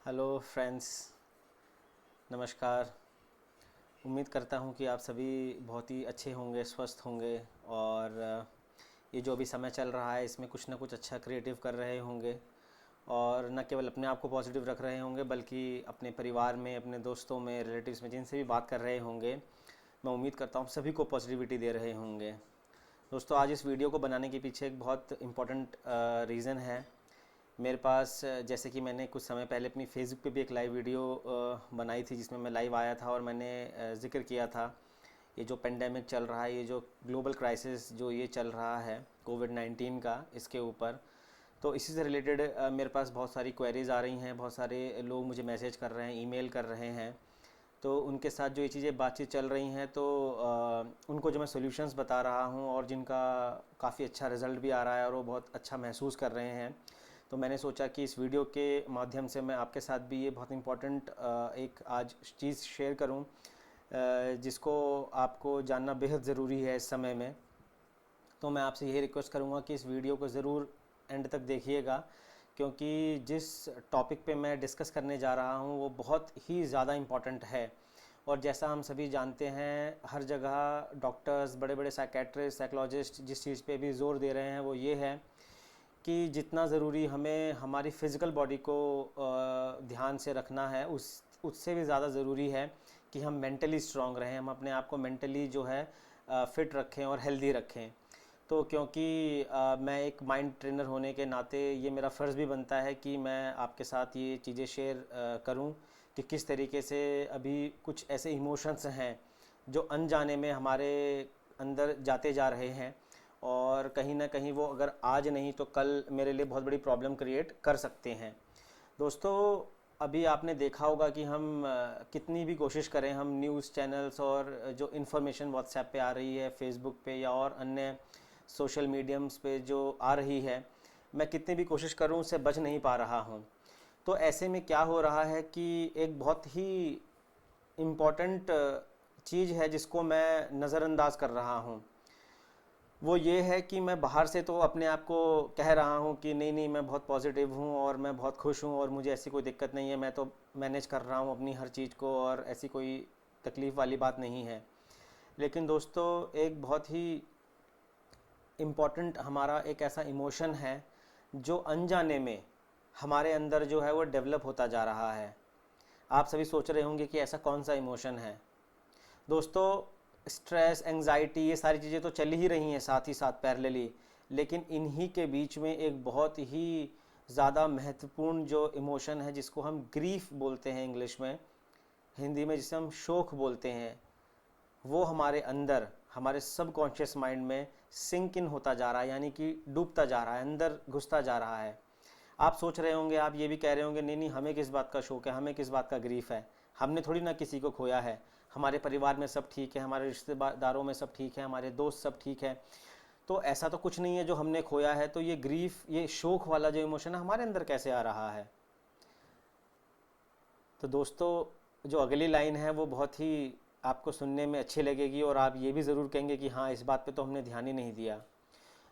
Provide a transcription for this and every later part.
Hello friends, नमस्कार। उम्मीद करता हूँ कि आप सभी बहुत ही अच्छे होंगे, स्वस्थ होंगे और ये जो अभी समय चल रहा है इसमें कुछ ना कुछ अच्छा क्रिएटिव कर रहे होंगे और न केवल अपने आप को पॉजिटिव रख रहे होंगे बल्कि अपने परिवार में, अपने दोस्तों में, रिलेटिव्स में जिनसे भी बात कर रहे होंगे, मैं उम्मीद करता हूँ सभी को पॉजिटिविटी दे रहे होंगे। दोस्तों, आज इस वीडियो को बनाने के पीछे एक बहुत इम्पोर्टेंट रीज़न है। मेरे पास जैसे कि मैंने कुछ समय पहले अपनी फेसबुक पे भी एक लाइव वीडियो बनाई थी जिसमें मैं लाइव आया था और मैंने ज़िक्र किया था ये जो पेंडेमिक चल रहा है, ये जो ग्लोबल क्राइसिस जो ये चल रहा है कोविड-19 का, इसके ऊपर। तो इसी से रिलेटेड मेरे पास बहुत सारी क्वेरीज़ आ रही हैं, बहुत सारे लोग मुझे मैसेज कर रहे हैं, ईमेल कर रहे हैं। तो उनके साथ जो ये चीज़ें बातचीत चल रही हैं तो उनको जो मैं सॉल्यूशंस बता रहा हूँ और जिनका काफ़ी अच्छा रिज़ल्ट भी आ रहा है और वो बहुत अच्छा महसूस कर रहे हैं, तो मैंने सोचा कि इस वीडियो के माध्यम से मैं आपके साथ भी ये बहुत इम्पोर्टेंट एक आज चीज़ शेयर करूं, जिसको आपको जानना बेहद ज़रूरी है इस समय में। तो मैं आपसे यही रिक्वेस्ट करूंगा कि इस वीडियो को ज़रूर एंड तक देखिएगा, क्योंकि जिस टॉपिक पे मैं डिस्कस करने जा रहा हूं वो बहुत ही ज़्यादा इम्पॉर्टेंट है। और जैसा हम सभी जानते हैं, हर जगह डॉक्टर्स, बड़े बड़े साइकेट्रिस्ट, साइकोलॉजिस्ट जिस चीज़ पे भी ज़ोर दे रहे हैं वो ये है कि जितना ज़रूरी हमें हमारी फ़िज़िकल बॉडी को ध्यान से रखना है, उससे भी ज़्यादा ज़रूरी है कि हम मेंटली स्ट्रांग रहें, हम अपने आप को मेंटली जो है फ़िट रखें और हेल्दी रखें। तो क्योंकि मैं एक माइंड ट्रेनर होने के नाते ये मेरा फ़र्ज़ भी बनता है कि मैं आपके साथ ये चीज़ें शेयर करूं कि किस तरीके से अभी कुछ ऐसे इमोशंस हैं जो अनजाने में हमारे अंदर जाते जा रहे हैं और कहीं ना कहीं वो अगर आज नहीं तो कल मेरे लिए बहुत बड़ी प्रॉब्लम क्रिएट कर सकते हैं। दोस्तों, अभी आपने देखा होगा कि हम कितनी भी कोशिश करें, हम न्यूज़ चैनल्स और जो इन्फॉर्मेशन व्हाट्सएप पे आ रही है, फेसबुक पे या और अन्य सोशल मीडियम्स पे जो आ रही है, मैं कितनी भी कोशिश करूं उससे बच नहीं पा रहा हूं। तो ऐसे में क्या हो रहा है कि एक बहुत ही इम्पॉर्टेंट चीज़ है जिसको मैं नज़रअंदाज कर रहा हूं। वो ये है कि मैं बाहर से तो अपने आप को कह रहा हूँ कि नहीं नहीं, मैं बहुत पॉजिटिव हूँ और मैं बहुत खुश हूँ और मुझे ऐसी कोई दिक्कत नहीं है, मैं तो मैनेज कर रहा हूँ अपनी हर चीज़ को और ऐसी कोई तकलीफ़ वाली बात नहीं है। लेकिन दोस्तों, एक बहुत ही इम्पॉर्टेंट हमारा एक ऐसा इमोशन है जो अनजाने में हमारे अंदर जो है वो डेवलप होता जा रहा है। आप सभी सोच रहे होंगे कि ऐसा कौन सा इमोशन है। दोस्तों, स्ट्रेस, एंजाइटी, ये सारी चीज़ें तो चल ही रही हैं साथ ही साथ पैरेलली, लेकिन इन्हीं के बीच में एक बहुत ही ज़्यादा महत्वपूर्ण जो इमोशन है जिसको हम ग्रीफ बोलते हैं इंग्लिश में, हिंदी में जिसे हम शोक बोलते हैं, वो हमारे अंदर, हमारे सबकॉन्शियस माइंड में सिंक इन होता जा रहा है, यानी कि डूबता जा रहा है, अंदर घुसता जा रहा है। आप सोच रहे होंगे, आप ये भी कह रहे होंगे, नहीं नहीं, हमें किस बात का शौक है, हमें किस बात का ग्रीफ है, हमने थोड़ी ना किसी को खोया है, हमारे परिवार में सब ठीक है, हमारे रिश्तेदारों में सब ठीक है, हमारे दोस्त सब ठीक है, तो ऐसा तो कुछ नहीं है जो हमने खोया है। तो ये ग्रीफ, ये शोक वाला जो इमोशन है हमारे अंदर कैसे आ रहा है। तो दोस्तों, जो अगली लाइन है वो बहुत ही आपको सुनने में अच्छी लगेगी और आप ये भी ज़रूर कहेंगे कि हाँ, इस बात पे तो हमने ध्यान ही नहीं दिया।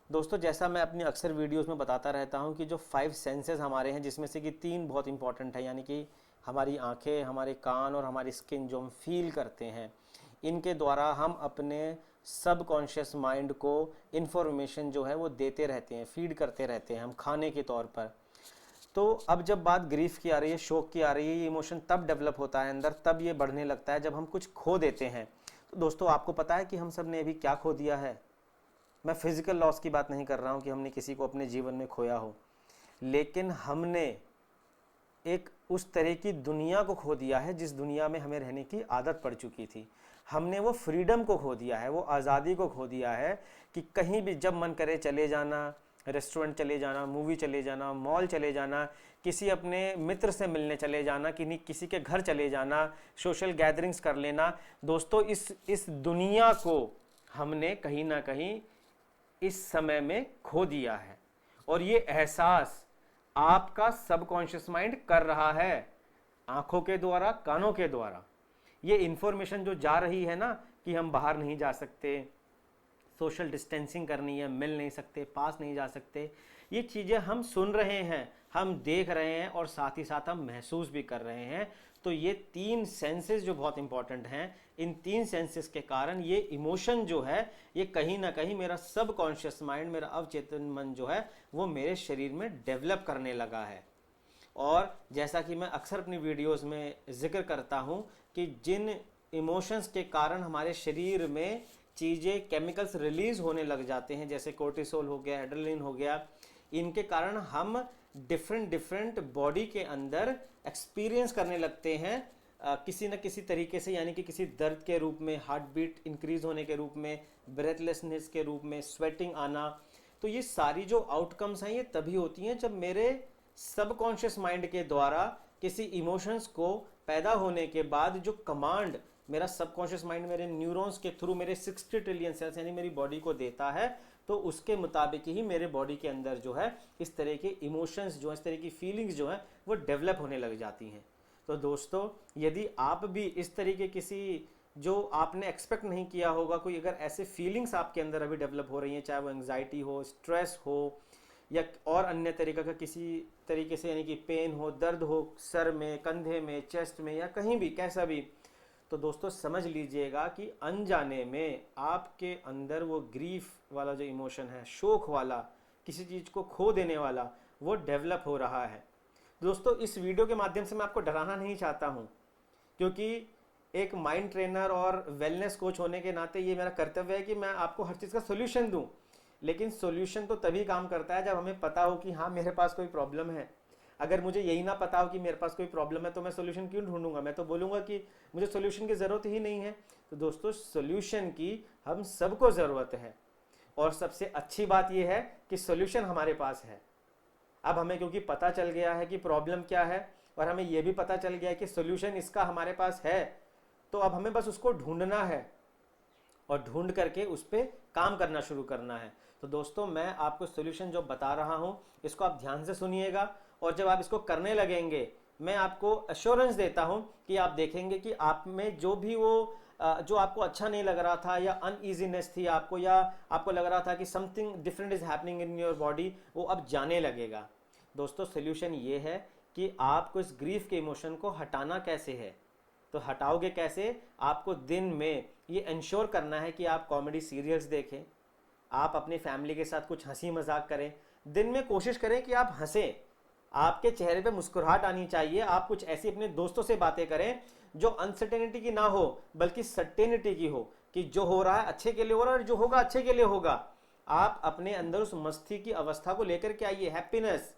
दोस्तों, जैसा मैं अपनी अक्सर वीडियोस में बताता रहता हूँ कि जो 5 सेंसेस हमारे हैं, जिसमें से कि 3 बहुत इंपॉर्टेंट है, यानी कि हमारी आंखें, हमारे कान और हमारी स्किन, जो हम फील करते हैं, इनके द्वारा हम अपने सबकॉन्शियस माइंड को इन्फॉर्मेशन जो है वो देते रहते हैं, फीड करते रहते हैं हम खाने के तौर पर। तो अब जब बात ग्रीफ की आ रही है, शोक की आ रही है, ये इमोशन तब डेवलप होता है अंदर, तब ये बढ़ने लगता है जब हम कुछ खो देते हैं। तो दोस्तों, आपको पता है कि हम सब ने अभी क्या खो दिया है। मैं फिजिकल लॉस की बात नहीं कर रहा हूँ कि हमने किसी को अपने जीवन में खोया हो, लेकिन हमने एक उस तरह की दुनिया को खो दिया है जिस दुनिया में हमें रहने की आदत पड़ चुकी थी। हमने वो फ्रीडम को खो दिया है, वो आज़ादी को खो दिया है कि कहीं भी जब मन करे चले जाना, रेस्टोरेंट चले जाना, मूवी चले जाना, मॉल चले जाना, किसी अपने मित्र से मिलने चले जाना, कि नहीं किसी के घर चले जाना, सोशल गैदरिंग्स कर लेना। दोस्तों, इस दुनिया को हमने कहीं ना कहीं इस समय में खो दिया है और ये एहसास आपका सबकॉन्शियस माइंड कर रहा है, आंखों के द्वारा, कानों के द्वारा। ये इंफॉर्मेशन जो जा रही है ना कि हम बाहर नहीं जा सकते, सोशल डिस्टेंसिंग करनी है, मिल नहीं सकते, पास नहीं जा सकते, ये चीज़ें हम सुन रहे हैं, हम देख रहे हैं और साथ ही साथ हम महसूस भी कर रहे हैं। तो ये 3 सेंसेस जो बहुत इंपॉर्टेंट हैं, इन 3 सेंसेस के कारण ये इमोशन जो है ये कहीं ना कहीं मेरा सबकॉन्शियस माइंड, मेरा अवचेतन मन जो है वो मेरे शरीर में डेवलप करने लगा है। और जैसा कि मैं अक्सर अपनी वीडियोस में जिक्र करता हूं कि जिन इमोशंस के कारण हमारे शरीर में चीज़ें, केमिकल्स रिलीज होने लग जाते हैं, जैसे कोर्टिसोल हो गया, एड्रेनलिन हो गया, इनके कारण हम डिफरेंट बॉडी के अंदर एक्सपीरियंस करने लगते हैं किसी न किसी तरीके से, यानी कि किसी दर्द के रूप में, हार्ट बीट इंक्रीज होने के रूप में, ब्रेथलेसनेस के रूप में, स्वेटिंग आना। तो ये सारी जो आउटकम्स हैं ये तभी होती हैं जब मेरे सबकॉन्शियस माइंड के द्वारा किसी इमोशंस को पैदा होने के बाद जो कमांड मेरा सबकॉन्शियस माइंड मेरे न्यूरॉन्स के थ्रू मेरे 60 ट्रिलियन सेल्स यानी मेरी बॉडी को देता है, तो उसके मुताबिक ही मेरे बॉडी के अंदर जो है इस तरह के इमोशंस जो है, इस तरह की फीलिंग्स जो है वो डेवलप होने लग जाती हैं। तो दोस्तों, यदि आप भी इस तरीके किसी जो आपने एक्सपेक्ट नहीं किया होगा, कोई अगर ऐसे फीलिंग्स आपके अंदर अभी डेवलप हो रही हैं, चाहे वो एंग्जाइटी हो, स्ट्रेस हो या और अन्य तरीके का किसी तरीके से, यानी कि पेन हो, दर्द हो सर में, कंधे में, चेस्ट में या कहीं भी कैसा भी, तो दोस्तों समझ लीजिएगा कि अनजाने में आपके अंदर वो ग्रीफ वाला जो इमोशन है, शोक वाला, किसी चीज़ को खो देने वाला, वो डेवलप हो रहा है। दोस्तों, इस वीडियो के माध्यम से मैं आपको डराना नहीं चाहता हूँ, क्योंकि एक माइंड ट्रेनर और वेलनेस कोच होने के नाते ये मेरा कर्तव्य है कि मैं आपको हर चीज़ का सोल्यूशन दूँ। लेकिन सोल्यूशन तो तभी काम करता है जब हमें पता हो कि हाँ मेरे पास कोई प्रॉब्लम है। अगर मुझे यही ना पता हो कि मेरे पास कोई प्रॉब्लम है तो मैं सोल्यूशन क्यों ढूंढूंगा? मैं तो बोलूँगा कि मुझे सोल्यूशन की ज़रूरत ही नहीं है। तो दोस्तों, सोल्यूशन की हम सबको ज़रूरत है, और सबसे अच्छी बात यह है कि सोल्यूशन हमारे पास है। अब हमें क्योंकि पता चल गया है कि प्रॉब्लम क्या है और हमें यह भी पता चल गया है कि सोल्यूशन इसका हमारे पास है, तो अब हमें बस उसको ढूंढना है और ढूंढ करके उस पर काम करना शुरू करना है। तो दोस्तों, मैं आपको सोल्यूशन जो बता रहा हूं इसको आप ध्यान से सुनिएगा, और जब आप इसको करने लगेंगे मैं आपको एश्योरेंस देता हूं कि आप देखेंगे कि आप में जो भी वो जो आपको अच्छा नहीं लग रहा था या अनईजीनेस थी आपको, या आपको लग रहा था कि something different is happening in your body, वो अब जाने लगेगा। दोस्तों, सोल्यूशन ये है कि आपको इस ग्रीफ के इमोशन को हटाना कैसे है। तो हटाओगे कैसे? आपको दिन में ये इंश्योर करना है कि आप कॉमेडी सीरियल्स देखें, आप अपनी फैमिली के साथ कुछ हंसी मजाक करें, दिन में कोशिश करें कि आप हंसें, आपके चेहरे पे मुस्कुराहट आनी चाहिए। आप कुछ ऐसी अपने दोस्तों से बातें करें जो अनसर्टेनिटी की ना हो बल्कि सर्टेनिटी की हो, कि जो हो रहा है अच्छे के लिए हो रहा है और जो होगा अच्छे के लिए होगा। आप अपने अंदर उस मस्ती की अवस्था को लेकर के आइए, हैप्पीनेस।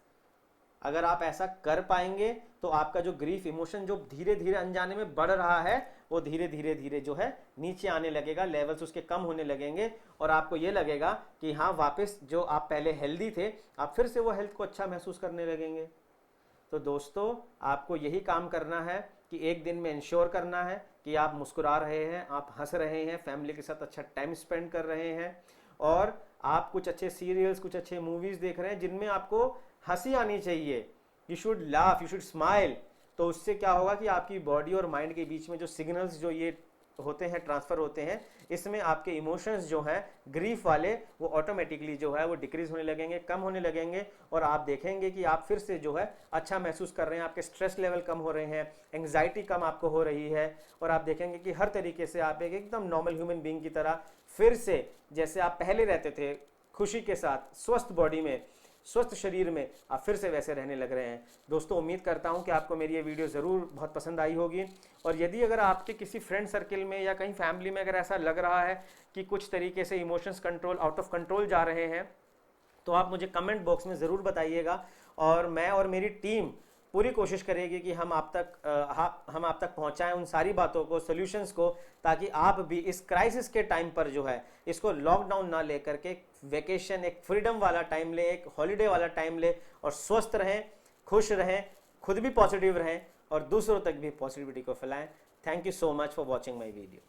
अगर आप ऐसा कर पाएंगे तो आपका जो ग्रीफ इमोशन जो धीरे धीरे अनजाने में बढ़ रहा है वो धीरे धीरे जो है नीचे आने लगेगा, लेवल्स उसके कम होने लगेंगे, और आपको ये लगेगा कि हाँ वापस जो आप पहले हेल्दी थे आप फिर से वो हेल्थ को अच्छा महसूस करने लगेंगे। तो दोस्तों, आपको यही काम करना है कि एक दिन में इंश्योर करना है कि आप मुस्कुरा रहे हैं, आप हंस रहे हैं, फैमिली के साथ अच्छा टाइम स्पेंड कर रहे हैं, और आप कुछ अच्छे सीरियल्स, कुछ अच्छे मूवीज देख रहे हैं जिनमें आपको हंसी आनी चाहिए। You should laugh, you should smile. तो उससे क्या होगा कि आपकी बॉडी और माइंड के बीच में जो सिग्नल्स जो ये होते हैं, ट्रांसफर होते हैं, इसमें आपके इमोशंस जो हैं ग्रीफ वाले वो ऑटोमेटिकली जो है वो डिक्रीज होने लगेंगे, कम होने लगेंगे, और आप देखेंगे कि आप फिर से जो है अच्छा महसूस कर रहे हैं, आपके स्ट्रेस लेवल कम हो रहे हैं, एंग्जाइटी कम आपको हो रही है, और आप देखेंगे कि हर तरीके से आप एक एकदम नॉर्मल ह्यूमन बीइंग की तरह फिर से जैसे आप पहले रहते थे, खुशी के साथ, स्वस्थ बॉडी में, स्वस्थ शरीर में, आप फिर से वैसे रहने लग रहे हैं। दोस्तों, उम्मीद करता हूं कि आपको मेरी ये वीडियो ज़रूर बहुत पसंद आई होगी, और यदि अगर आपके किसी फ्रेंड सर्किल में या कहीं फैमिली में अगर ऐसा लग रहा है कि कुछ तरीके से emotions control out of control जा रहे हैं, तो आप मुझे कमेंट बॉक्स में ज़रूर बताइएगा, और मैं और मेरी टीम पूरी कोशिश करेगी कि हम आप तक पहुंचाएं उन सारी बातों को, सॉल्यूशंस को, ताकि आप भी इस क्राइसिस के टाइम पर जो है इसको लॉकडाउन ना लेकर के वेकेशन, एक फ्रीडम वाला टाइम ले, एक हॉलीडे वाला टाइम ले, और स्वस्थ रहें, खुश रहें, खुद भी पॉजिटिव रहें और दूसरों तक भी पॉजिटिविटी को फैलाएं। Thank you so much for watching my video.